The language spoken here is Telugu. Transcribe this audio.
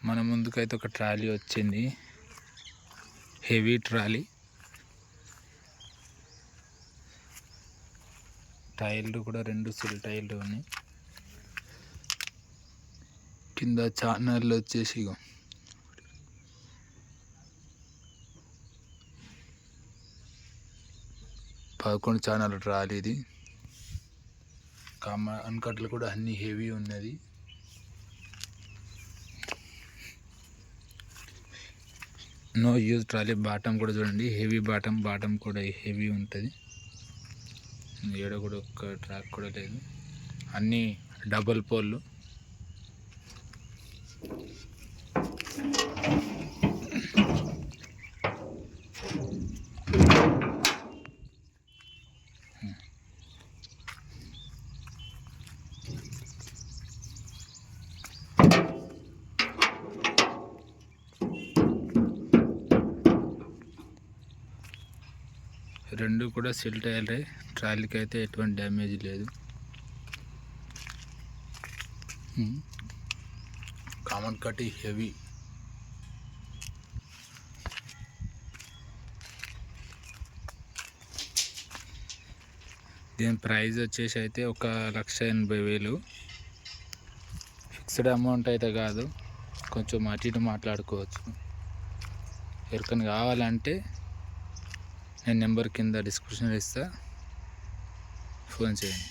మన ముందుకైతే ఒక ట్రాలీ వచ్చింది, హెవీ ట్రాలీ. టైర్లు కూడా 2 సిల్ టైర్లు ఉన్నాయి. కింద ఛానళ్ళు వచ్చేసి 11 ఛానల్ ట్రాలీ ఇది. అన్కట్లు కూడా అన్ని హెవీ ఉన్నది. No use trolley. బాటం కూడా చూడండి, హెవీ బాటం కూడా హెవీ ఉంటుంది. ఏడ కూడా ఒక్క ట్రాక్ కూడా లేదు, అన్నీ డబుల్ పోల్లు. రెండు కూడా సిల్ టైర్లే. ట్రాలీకి అయితే ఎటువంటి డ్యామేజ్ లేదు. Common cut heavy. దీని ప్రైస్ వచ్చేసి అయితే 1,80,000. ఫిక్స్డ్ అమౌంట్ అయితే కాదు, కొంచెం అటు ఇటు మాట్లాడుకోవచ్చు. ఎవరికైనా కావాలంటే నేను నెంబర్ కింద డిస్క్రిప్షన్లో ఇస్తా, ఫోన్ చేయండి.